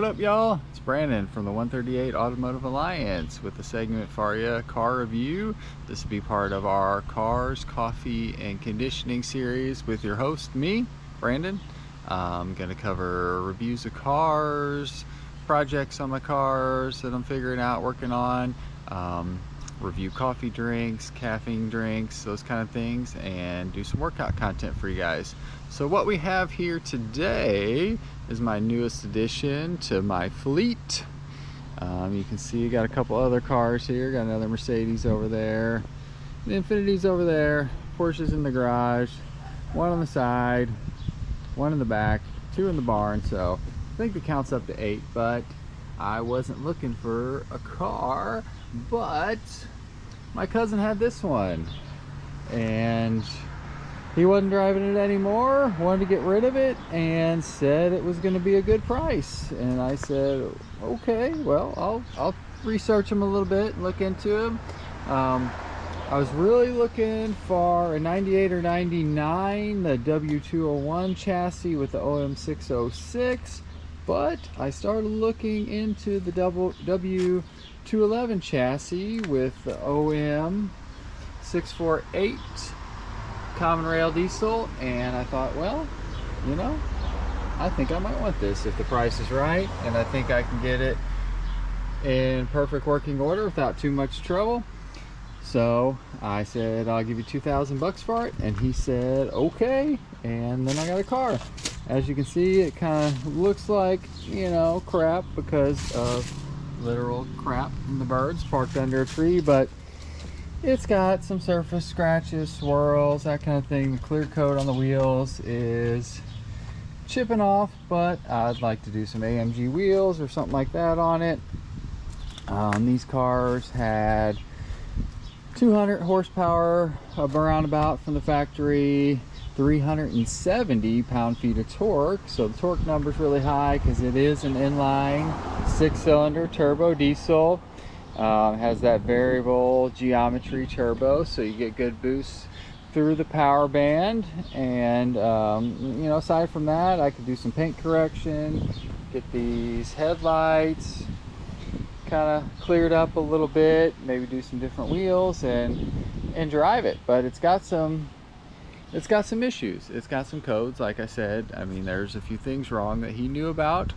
What up, y'all? It's Brandon from the 138 Automotive Alliance with a segment for you, car review. This will be part of our cars, coffee, and conditioning series with your host, me, Brandon. I'm going to cover reviews of cars, projects on my cars that I'm figuring out, working on, review coffee drinks, caffeine drinks, those kind of things, and do some workout content for you guys. So what we have here today is my newest addition to my fleet. You can see got a couple other cars here. Got another Mercedes over there, the Infinity's over there, Porsche's in the garage, one on the side, one in the back, two in the barn. So I think the count's up to 8, but I wasn't looking for a car, but my cousin had this one and he wasn't driving it anymore, wanted to get rid of it, and said it was going to be a good price. And I said, okay, well, I'll research them a little bit and look into them. I was really looking for a 98 or 99, the W201 chassis with the OM606, but I started looking into the W211 chassis with the OM648 common rail diesel, and I thought, well, you know, I think I might want this if the price is right, and I think I can get it in perfect working order without too much trouble. So I said, I'll give you $2,000 for it, and he said okay, and then I got a car. As you can see, it kind of looks like, you know, crap because of literal crap from the birds parked under a tree, but it's got some surface scratches, swirls, that kind of thing. The clear coat on the wheels is chipping off, but I'd like to do some AMG wheels or something like that on it. These cars had 200 horsepower around about from the factory, 370 pound-feet of torque. So the torque number is really high because it is an inline 6-cylinder turbo diesel. Has that variable geometry turbo, so you get good boosts through the power band. And you know, aside from that, I could do some paint correction, get these headlights kind of cleared up a little bit, maybe do some different wheels and drive it. But it's got some issues. It's got some codes, like I said. I mean, there's a few things wrong that he knew about.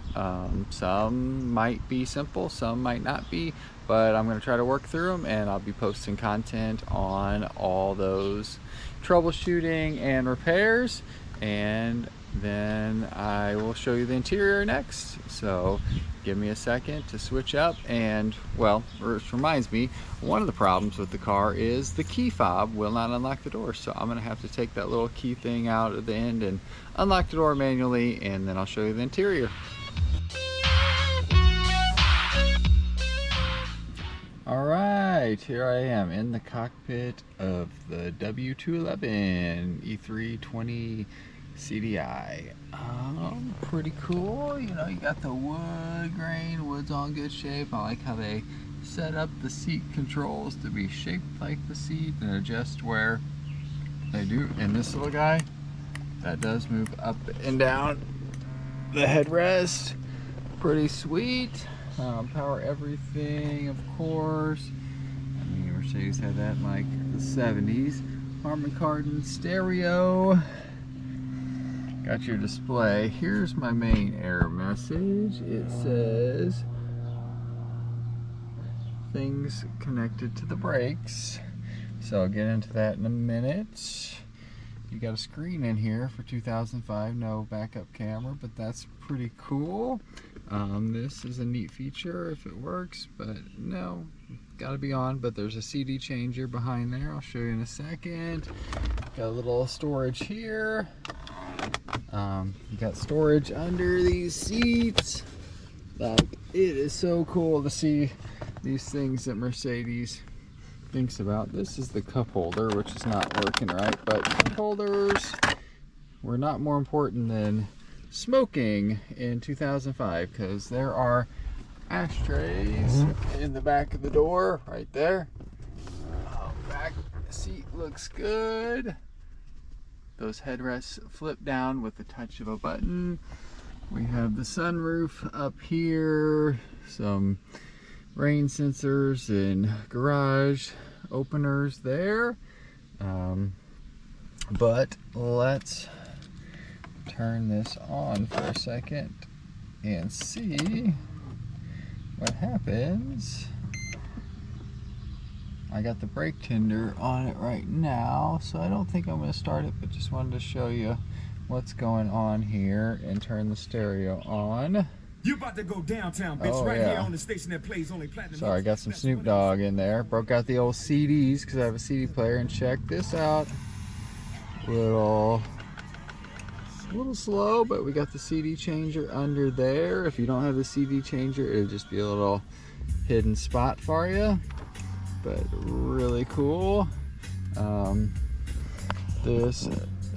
Some might be simple, some might not be, but I'm going to try to work through them, and I'll be posting content on all those troubleshooting and repairs, and then I will show you the interior next. So give me a second to switch up. And well, which reminds me, one of the problems with the car is the key fob will not unlock the door, so I'm gonna have to take that little key thing out at the end and unlock the door manually, and then I'll show you the interior. All right, here I am in the cockpit of the W211 E320 CDI. Pretty cool. You know, you got the wood grain, wood's all in good shape. I like how they set up the seat controls to be shaped like the seat and adjust where they do. And this little guy, that does move up and down the headrest. Pretty sweet. Power everything, of course. I mean, Mercedes had that in like the 70s. Harman Kardon stereo. Got your display. Here's my main error message. It says things connected to the brakes. So I'll get into that in a minute. You got a screen in here for 2005, no backup camera, but that's pretty cool. This is a neat feature if it works, but no, gotta be on. But there's a CD changer behind there. I'll show you in a second. Got a little storage here. You got storage under these seats. Like, it is so cool to see these things that Mercedes thinks about. This is the cup holder, which is not working right, but cup holders were not more important than smoking in 2005, because there are ashtrays in the back of the door right there. Back seat looks good. Those headrests flip down with the touch of a button. We have the sunroof up here, some rain sensors and garage openers there. But let's turn this on for a second and see what happens. I got the brake tender on it right now, so I don't think I'm going to start it, but just wanted to show you what's going on here and turn the stereo on. You about to go downtown, bitch, right here on the station that plays only platinum. Sorry, I got some Snoop Dogg in there. Broke out the old CDs because I have a CD player, and check this out. A little slow, but we got the CD changer under there. If you don't have the CD changer, it'll just be a little hidden spot for you, but really cool. This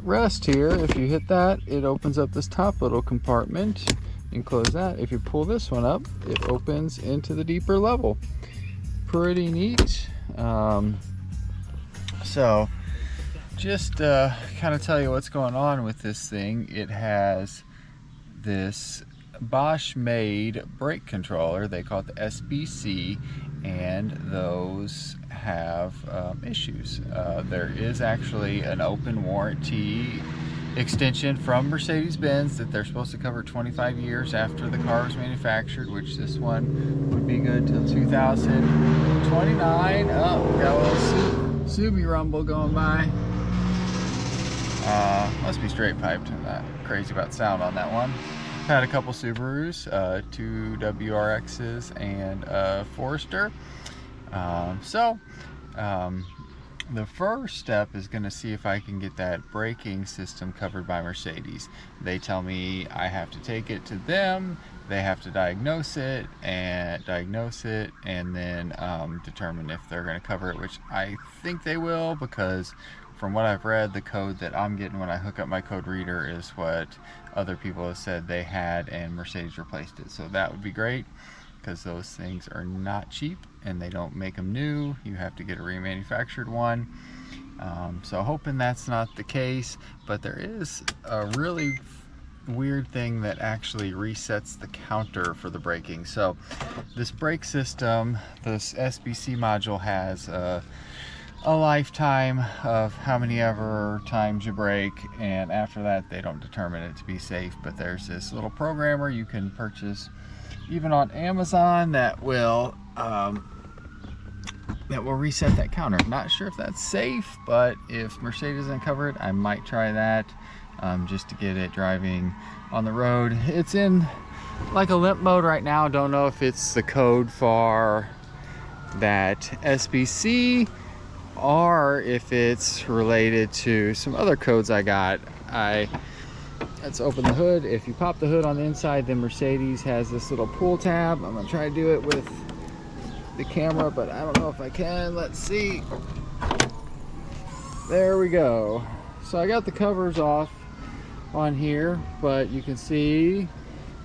rest here, if you hit that, it opens up this top little compartment and close that. If you pull this one up, it opens into the deeper level. Pretty neat. So just kind of tell you what's going on with this thing. It has this Bosch made brake controller. They call it the SBC, and those have issues. There is actually an open warranty extension from Mercedes Benz that they're supposed to cover 25 years after the car was manufactured, which this one would be good till 2029. Oh, we got a little Subi rumble going by. Must be straight piped. I'm not crazy about sound on that one. Had a couple Subarus, 2 WRXs and a Forester. The first step is going to see if I can get that braking system covered by Mercedes. They tell me I have to take it to them. They have to diagnose it and then determine if they're going to cover it, which I think they will, because from what I've read, the code that I'm getting when I hook up my code reader is what other people have said they had, and Mercedes replaced it. So that would be great, because those things are not cheap and they don't make them new. You have to get a remanufactured one. So hoping that's not the case, but there is a really weird thing that actually resets the counter for the braking. So this brake system, this SBC module, has a lifetime of how many ever times you brake, and after that they don't determine it to be safe. But there's this little programmer you can purchase even on Amazon that will reset that counter. Not sure if that's safe, but if Mercedes doesn't cover it, I might try that just to get it driving on the road. It's in like a limp mode right now. Don't know if it's the code for that SBC or if it's related to some other codes I got. Let's open the hood. If you pop the hood on the inside, then Mercedes has this little pull tab. I'm gonna try to do it with the camera, but I don't know if I can. Let's see. There we go. So I got the covers off on here, but you can see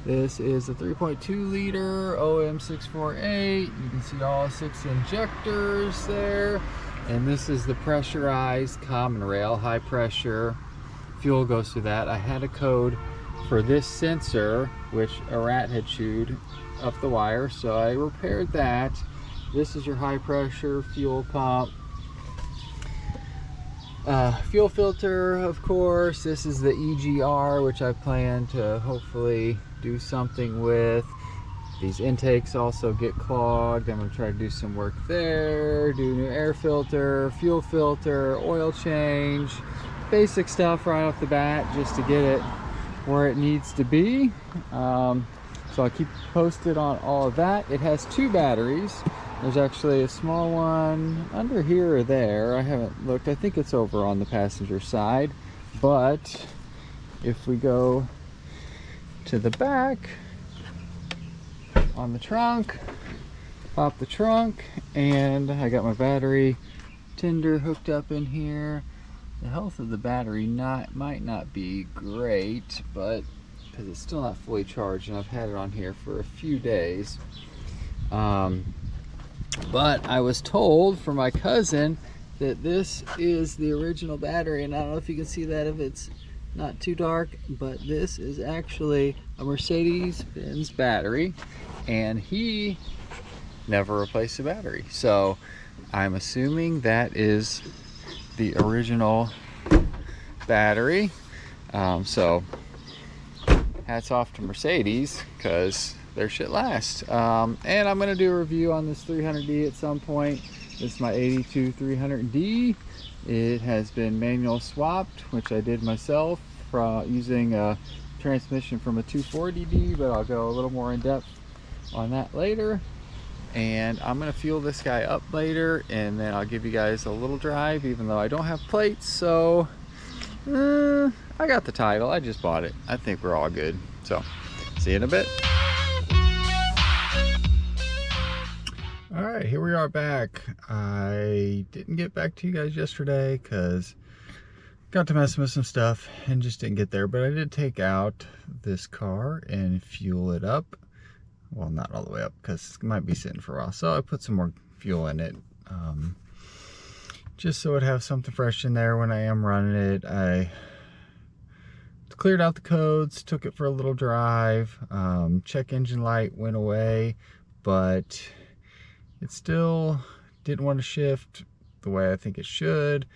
this is a 3.2 liter OM648. You can see all 6 injectors there. And this is the pressurized common rail, high pressure. Fuel goes through that. I had a code for this sensor, which a rat had chewed up the wire, so I repaired that. This is your high pressure fuel pump. Fuel filter, of course. This is the EGR, which I plan to hopefully do something with. These intakes also get clogged. I'm going to try to do some work there, do new air filter, fuel filter, oil change, basic stuff right off the bat just to get it where it needs to be. So I'll keep posted on all of that. It has 2 batteries. There's actually a small one under here or there. I haven't looked. I think it's over on the passenger side. But if we go to the back, on the trunk, pop the trunk, and I got my battery tender hooked up in here. The health of the battery might not be great, but because it's still not fully charged, and I've had it on here for a few days. But I was told from my cousin that this is the original battery, and I don't know if you can see that if it's not too dark, but this is actually a Mercedes Benz battery, and he never replaced the battery. So I'm assuming that is the original battery. So hats off to Mercedes, because their shit lasts. And I'm gonna do a review on this 300D at some point. This is my 82 300D. It has been manual swapped, which I did myself using a transmission from a 240D, but I'll go a little more in depth on that later. And I'm gonna fuel this guy up later, and then I'll give you guys a little drive, even though I don't have plates. So I got the title, I just bought it. I think we're all good. So see you in a bit. All right, here we are back. I didn't get back to you guys yesterday because got to messing with some stuff and just didn't get there, but I did take out this car and fuel it up. Well, not all the way up because it might be sitting for a while. So I put some more fuel in it, just so it have something fresh in there when I am running it. I cleared out the codes, took it for a little drive. Check engine light went away, but it still didn't want to shift the way I think it should,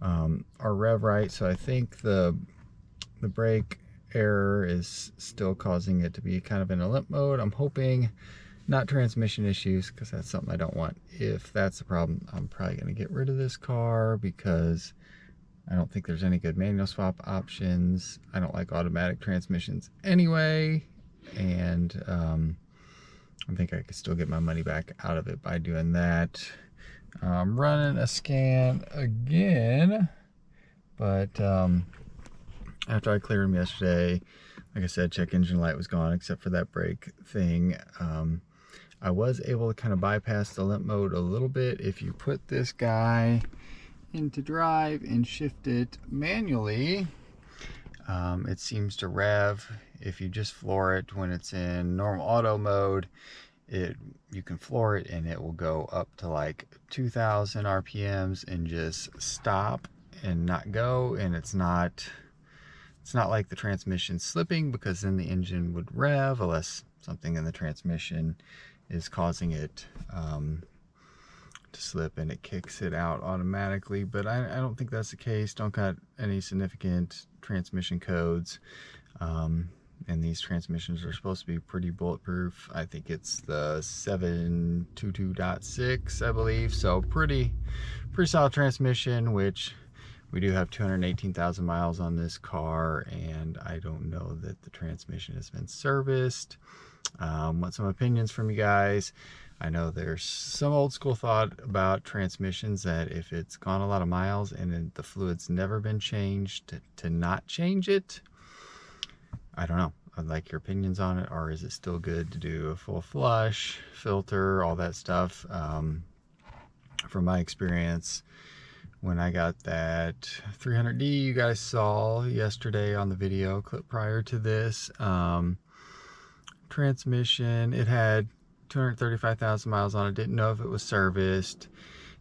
or rev right. So I think the brake error is still causing it to be kind of in a limp mode. I'm hoping not transmission issues, because that's something I don't want. If that's the problem, I'm probably going to get rid of this car, because I don't think there's any good manual swap options. I don't like automatic transmissions anyway, and I think I could still get my money back out of it by doing that. I'm running a scan again, but after I cleared them yesterday, like I said, check engine light was gone except for that brake thing. I was able to kind of bypass the limp mode a little bit. If you put this guy into drive and shift it manually, it seems to rev. If you just floor it when it's in normal auto mode, you can floor it and it will go up to like 2,000 RPMs and just stop and not go. And it's not like the transmission slipping, because then the engine would rev unless something in the transmission is causing it to slip, and it kicks it out automatically. But I don't think that's the case. Don't got any significant transmission codes, and these transmissions are supposed to be pretty bulletproof. I think it's the 722.6, I believe. So pretty solid transmission, which we do have 218,000 miles on this car, and I don't know that the transmission has been serviced. Want some opinions from you guys. I know there's some old school thought about transmissions that if it's gone a lot of miles and the fluid's never been changed, to not change it. I don't know. I'd like your opinions on it. Or is it still good to do a full flush, filter, all that stuff? From my experience, when I got that 300D you guys saw yesterday on the video clip prior to this, transmission, it had 235,000 miles on it. Didn't know if it was serviced.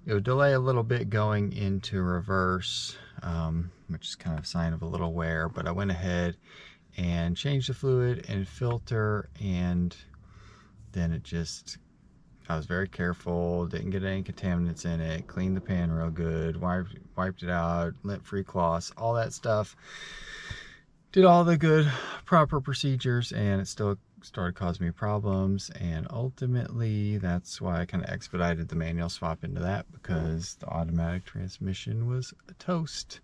It would delay a little bit going into reverse, which is kind of a sign of a little wear, but I went ahead and changed the fluid and filter, and then I was very careful, didn't get any contaminants in it, cleaned the pan real good, wiped it out, lint-free cloths, all that stuff. Did all the good, proper procedures, and it still started causing me problems. And ultimately, that's why I kind of expedited the manual swap into that, because the automatic transmission was a toast.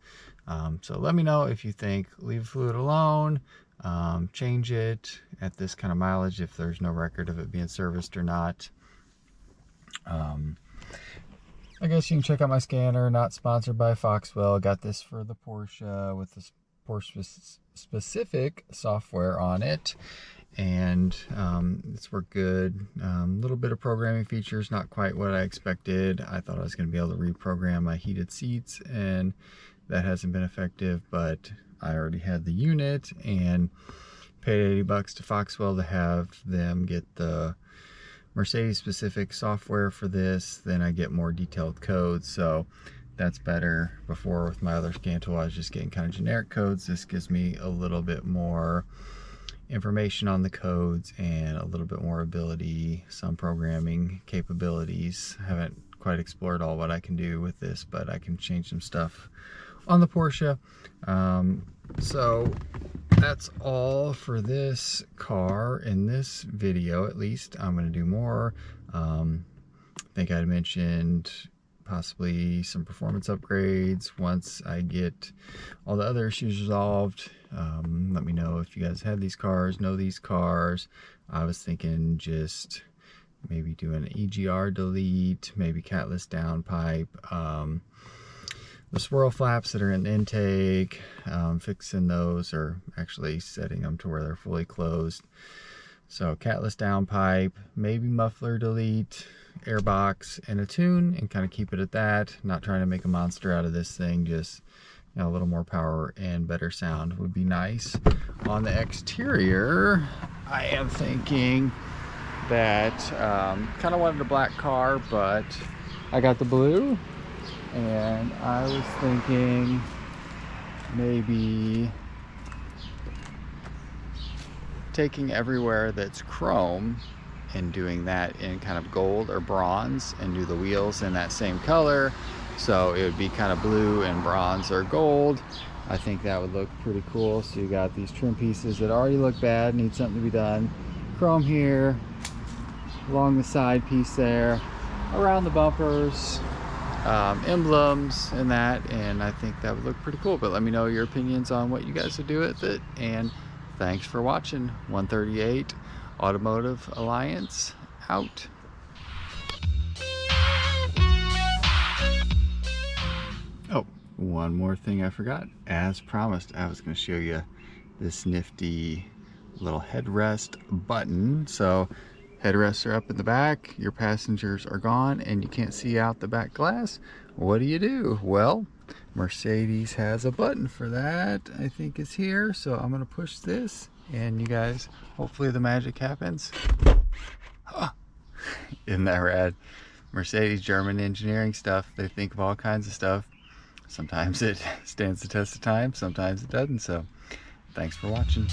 So let me know if you think leave fluid alone, change it at this kind of mileage if there's no record of it being serviced or not. I guess you can check out my scanner, not sponsored by Foxwell. Got this for the Porsche with this Porsche specific software on it, and it's worked good. Little bit of programming features, not quite what I expected. I thought I was going to be able to reprogram my heated seats, and that hasn't been effective, but I already had the unit and paid $80 to Foxwell to have them get the Mercedes specific software for this. Then I get more detailed codes. So that's better. Before with my other scan tool, I was just getting kind of generic codes. This gives me a little bit more information on the codes and a little bit more ability, some programming capabilities. Haven't quite explored all what I can do with this, but I can change some stuff on the Porsche. So that's all for this car in this video. At least I'm going to do more. I think I mentioned possibly some performance upgrades once I get all the other issues resolved. Let me know if you guys had these cars, know these cars. I was thinking just maybe do an EGR delete, maybe catless downpipe, the swirl flaps that are in the intake, fixing those, or actually setting them to where they're fully closed. So catless downpipe, maybe muffler delete, airbox, and a tune, and kind of keep it at that. Not trying to make a monster out of this thing, just a little more power and better sound would be nice. On the exterior, I am thinking that kind of wanted a black car, but I got the blue, and I was thinking maybe taking everywhere that's chrome and doing that in kind of gold or bronze, and do the wheels in that same color, so it would be kind of blue and bronze or gold. I think that would look pretty cool. So you got these trim pieces that already look bad, need something to be done. Chrome here, along the side piece there, around the bumpers, emblems and that, and I think that would look pretty cool. But let me know your opinions on what you guys would do with it, and thanks for watching. 138 Automotive Alliance out. Oh, one more thing I forgot. As promised, I was going to show you this nifty little headrest button. So headrests are up in the back, your passengers are gone, and you can't see out the back glass. What do? Well, Mercedes has a button for that. I think it's here. So I'm going to push this, and you guys, hopefully the magic happens. Huh. Isn't that rad? Mercedes, German engineering stuff. They think of all kinds of stuff. Sometimes it stands the test of time, sometimes it doesn't. So thanks for watching.